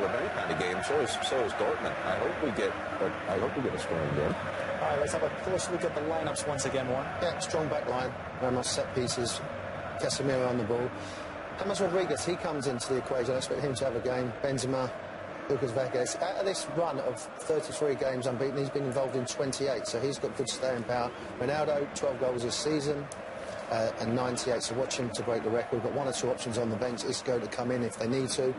of any kind of game. So is Dortmund. I hope we get a strong game. All right, let's have a closer look at the lineups once again, Warren. Yeah, strong back line, very much set pieces. Casemiro on the ball. James Rodriguez, he comes into the equation. I expect him to have a game. Benzema, Lucas Vazquez. Out of this run of 33 games unbeaten, he's been involved in 28, so he's got good staying power. Ronaldo, 12 goals this season and 98, so watch him to break the record. Got one or two options on the bench. Isco to come in if they need to.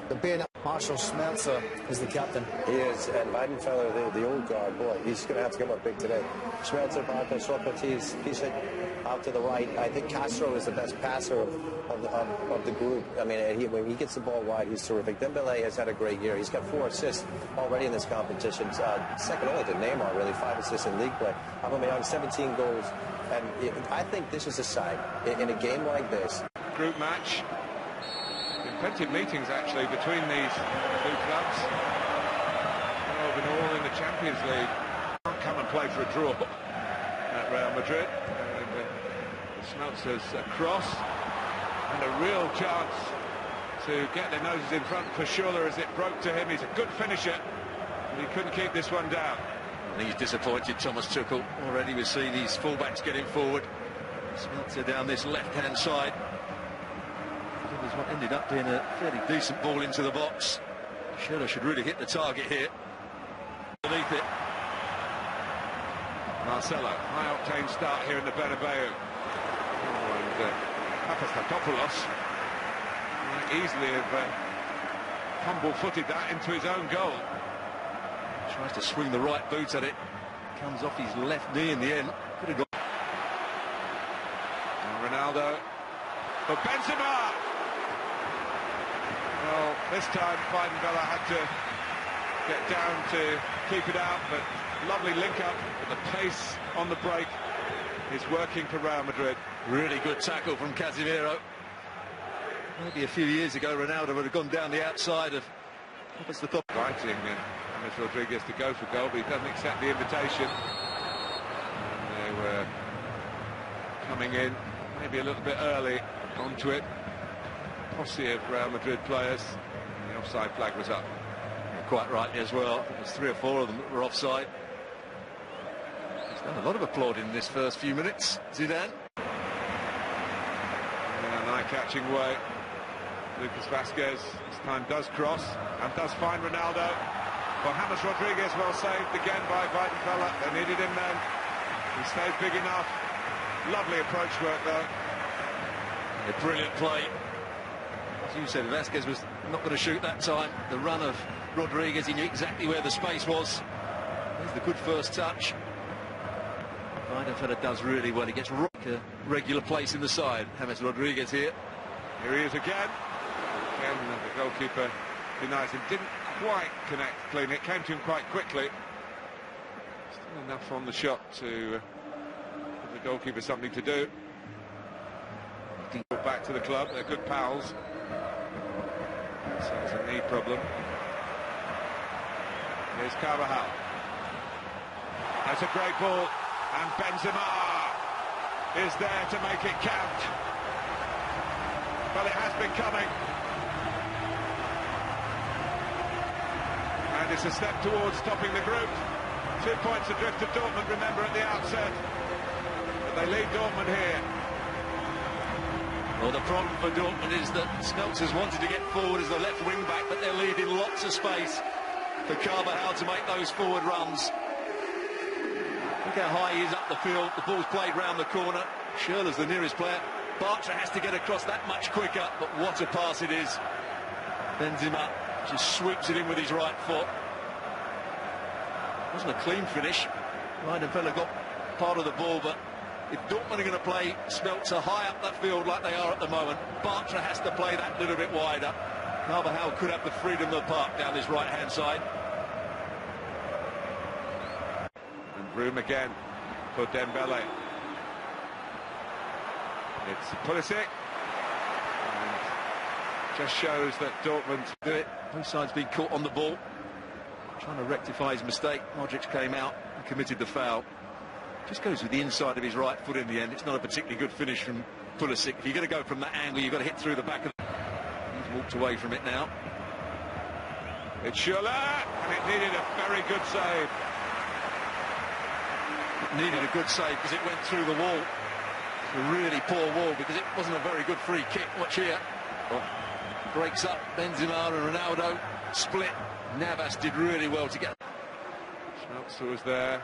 But being Marshall Schmelzer is the captain. He is, and Weidenfeller, the old guard, boy, he's going to have to come up big today. Schmelzer, Bartra, Socrates, Pulisic out to the right. I think Castro is the best passer of the group. I mean, when he gets the ball wide, he's terrific. Dembele has had a great year. He's got 4 assists already in this competition. Second only to Neymar, really, 5 assists in league play. Aubameyang, 17 goals. And I think this is a side in a game like this. Group match. Plenty of meetings actually between these two clubs. Well, been all in the Champions League. Can't come and play for a draw at Real Madrid. Schmelzer's cross and a real chance to get their noses in front for Schürrle as it broke to him. He's a good finisher, but he couldn't keep this one down. I think he's disappointed, Thomas Tuchel. Already we've seen his fullbacks getting forward. Schmelzer down this left-hand side. Was what ended up being a fairly decent ball into the box. Schürrle should really hit the target here. Beneath it. Marcelo, high-octane start here in the Bernabeu. Oh, and Papastatopoulos might easily have humble-footed that into his own goal. Tries to swing the right boot at it. Comes off his left knee in the end. Could have got. And Ronaldo. But Benzema! Well, this time Weidenfeller had to get down to keep it out, but lovely link-up. But the pace on the break is working for Real Madrid. Really good tackle from Casemiro. Maybe a few years ago, Ronaldo would have gone down the outside of... What's the thought? Inviting James Rodriguez to go for goal, but he doesn't accept the invitation. And they were coming in maybe a little bit early onto it. Posse of Real Madrid players. The offside flag was up. Quite rightly as well. There's 3 or 4 of them that were offside. He's done a lot of applauding in this first few minutes. Zidane. In an eye-catching way. Lucas Vazquez this time does cross and does find Ronaldo. Well, James Rodriguez well saved again by Weidenfeller. They needed him then. He stayed big enough. Lovely approach work though. A brilliant play. As you said, Vazquez was not going to shoot that time. The run of Rodriguez, he knew exactly where the space was. There's the good first touch. Weidenfeller does really well. He gets a regular place in the side. James Rodriguez here. Here he is again. Again, the goalkeeper denies him. Didn't quite connect clean. It came to him quite quickly. Still enough on the shot to give the goalkeeper something to do. Back to the club. They're good pals. So it's a knee problem. Here's Carvajal. That's a great ball. And Benzema is there to make it count. But it has been coming. And it's a step towards topping the group. 2 points adrift of Dortmund, remember, at the outset. But they lead Dortmund here. Well, the problem for Dortmund is that Schmelzer's wanted to get forward as the left wing-back, but they're leaving lots of space for Carvajal to make those forward runs. Look how high he is up the field. The ball's played round the corner. Schürrle's the nearest player. Bartra has to get across that much quicker, but what a pass it is. Benzema just sweeps it in with his right foot. Wasn't a clean finish. Weidenfeller got part of the ball, but if Dortmund are going to play Schmelzer high up that field like they are at the moment, Bartra has to play that little bit wider. Carvajal could have the freedom of the park down this right-hand side. And room again for Dembele. It's Pulisic. And just shows that Dortmund do it. Both sides being caught on the ball. Trying to rectify his mistake. Modric came out and committed the foul. Just goes with the inside of his right foot in the end. It's not a particularly good finish from Pulisic. If you're going to go from that angle, you've got to hit through the back of the... He's walked away from it now. It's Schürrle, and it needed a very good save. It needed a good save because it went through the wall. A really poor wall because it wasn't a very good free kick. Watch here. Oh. Breaks up Benzema and Ronaldo. Split. Navas did really well to get. Schmelzer was there.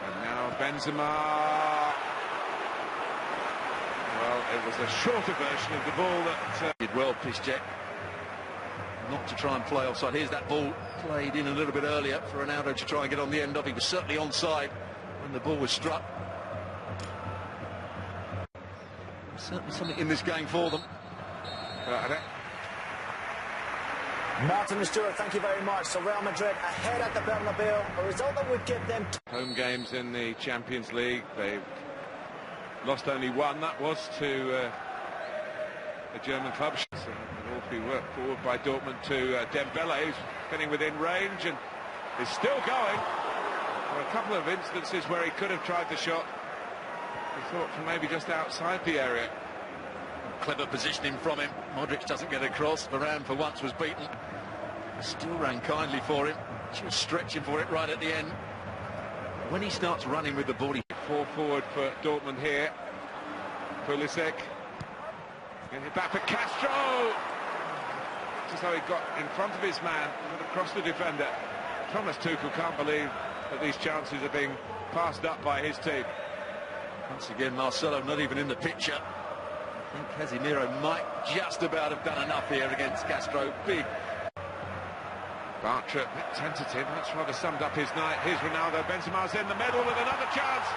And now Benzema. Well, it was a shorter version of the ball that did well, Pulisic. Not to try and play offside. Here's that ball played in a little bit earlier for Ronaldo to try and get on the end of. He was certainly onside when the ball was struck. Certainly something in this game for them. Martin and Stuart, thank you very much. So Real Madrid ahead at the Bernabeu, a result that would give them home games in the Champions League. They've lost only one. That was to a German club. So an awfully work forward by Dortmund to Dembele, who's getting within range and is still going. There were a couple of instances where he could have tried the shot. He thought from maybe just outside the area. Clever positioning from him. Modric doesn't get across. Varane for once was beaten. Still ran kindly for him. She was stretching for it right at the end. When he starts running with the ball, he... 4 forward for Dortmund here. Pulisic. Getting it back for Castro. Just how he got in front of his man, across the defender. Thomas Tuchel can't believe that these chances are being passed up by his team. Once again, Marcelo not even in the picture. I think Casemiro might just about have done enough here against Castro. Big. Bartra, a bit tentative, that's rather summed up his night. Here's Ronaldo, Benzema's in the middle with another chance.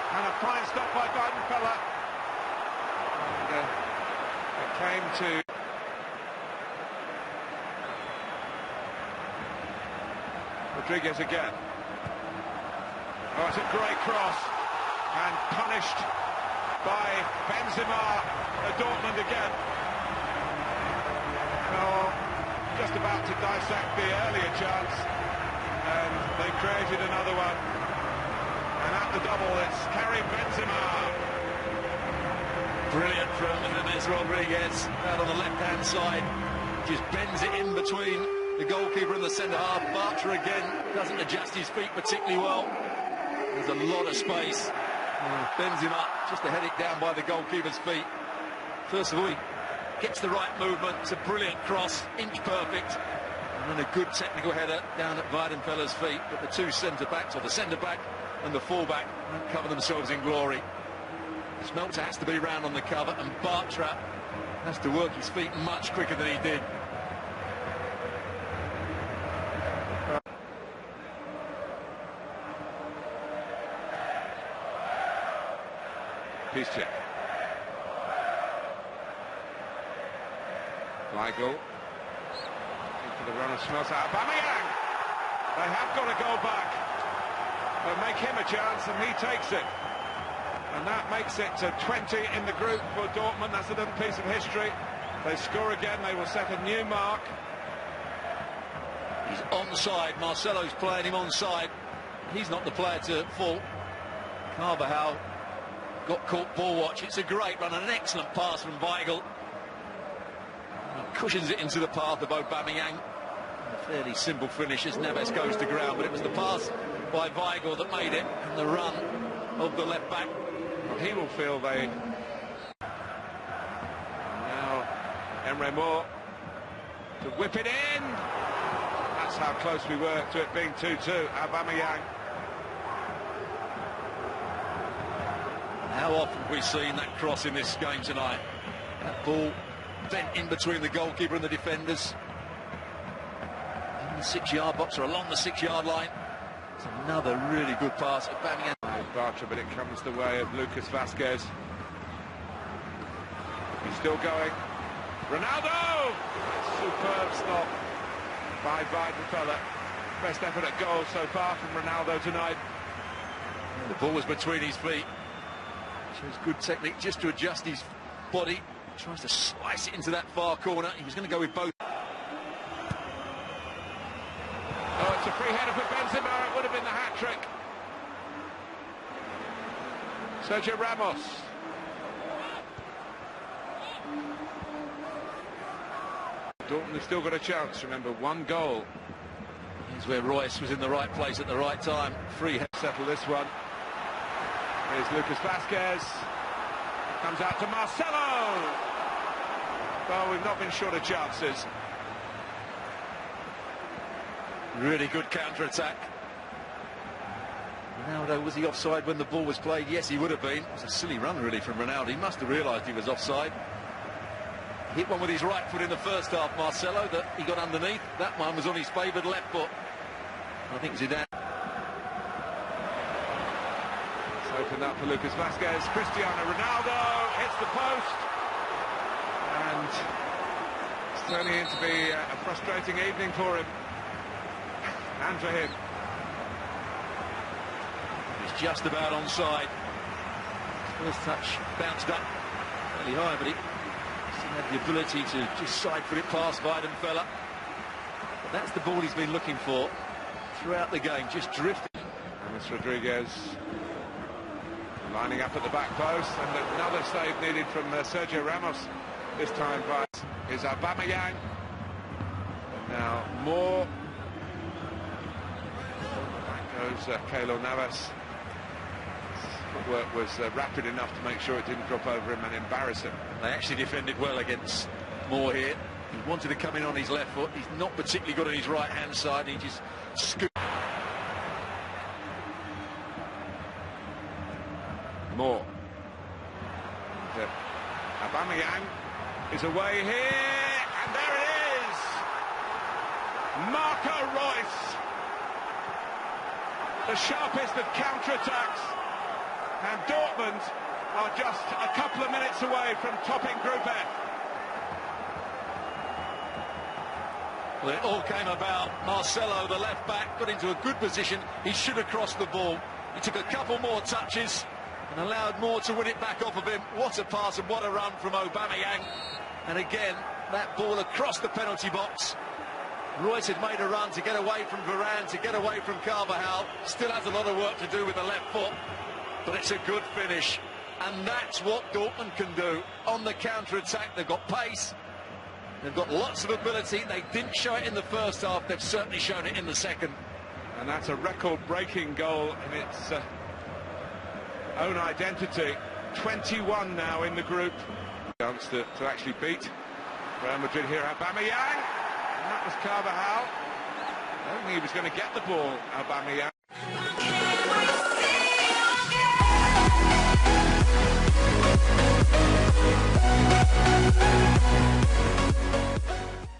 And a fine stop by Weidenfeller. And it came to... Rodriguez again. Oh, it's a great cross. And punished by Benzema at Dortmund again. Oh, just about to dissect the earlier chance, and they created another one. And at the double, it's Karim Benzema. Brilliant from James Rodriguez out on the left-hand side. Just bends it in between the goalkeeper and the centre-half. Bartra again doesn't adjust his feet particularly well. There's a lot of space. Benzema just to head it down by the goalkeeper's feet. First of all, he gets the right movement. It's a brilliant cross, inch perfect, and then a good technical header down at Weidenfeller's feet. But the two centre-backs, or the centre-back and the full-back, won't cover themselves in glory. Schmelzer has to be round on the cover, and Bartra has to work his feet much quicker than he did. Pulisic. Weigl. For the run of Schmelzer. Aubameyang! They have got to go back. They'll make him a chance and he takes it. And that makes it to 20 in the group for Dortmund. That's a little piece of history. They score again, they will set a new mark. He's onside. Marcelo's playing him onside. He's not the player to fault. Carvajal got caught ball watch. It's a great run and an excellent pass from Weigl. He cushions it into the path of Aubameyang. A fairly simple finish as Neves goes to ground, but it was the pass by Weigl that made it, and the run of the left back. Well, he will feel they... Now Emre to whip it in. That's how close we were to it being 2-2. Aubameyang. How often have we seen that cross in this game tonight? That ball bent in between the goalkeeper and the defenders. In the 6-yard box or along the 6-yard line. It's another really good pass. Aubameyang. Bartra, but it comes the way of Lucas Vazquez. He's still going. Ronaldo! Superb stop by Weidenfeller. Best effort at goal so far from Ronaldo tonight. The ball was between his feet. Shows good technique just to adjust his body. Tries to slice it into that far corner. He was going to go with both. Oh, it's a free header for Benzema. It would have been the hat-trick. Sergio Ramos. Dortmund have still got a chance. Remember, one goal. Here's where Reus was in the right place at the right time. Free Settle this one. Here's Lucas Vazquez. Comes out to Marcelo. Well, we've not been short of chances. Really good counter-attack. Ronaldo, was he offside when the ball was played? Yes, he would have been. It was a silly run, really, from Ronaldo. He must have realised he was offside. Hit one with his right foot in the first half, Marcelo, that he got underneath. That one was on his favoured left foot. I think Zidane. It's opened up for Lucas Vazquez. Cristiano Ronaldo hits the post. And it's turning into be a frustrating evening for him. And for him. He's just about onside. First touch bounced up fairly high, but he still had the ability to just side-foot it past Weidenfeller. But that's the ball he's been looking for throughout the game, just drifting. James Rodriguez lining up at the back post, and another save needed from Sergio Ramos. This time by is Aubameyang. Now more. Back goes Keylor Navas. His footwork was rapid enough to make sure it didn't drop over him and embarrass him. They actually defended well against Moore here. He wanted to come in on his left foot. He's not particularly good on his right-hand side. He just scooped. Moore. Aubameyang is away here, and there it is! Marc Reus, the sharpest of counter-attacks, and Dortmund are just a couple of minutes away from topping Group F. Well, it all came about. Marcelo, the left-back, got into a good position. He should have crossed the ball. He took a couple more touches and allowed Moore to win it back off of him. What a pass and what a run from Aubameyang. And again, that ball across the penalty box. Reus had made a run to get away from Varane, to get away from Carvajal. Still has a lot of work to do with the left foot, but it's a good finish. And that's what Dortmund can do. On the counter-attack, they've got pace. They've got lots of ability. They didn't show it in the first half. They've certainly shown it in the second. And that's a record-breaking goal in its own identity. 21 now in the group. Chance to actually beat Real Madrid here. Aubameyang, and that was Carvajal. I don't think he was going to get the ball, Aubameyang.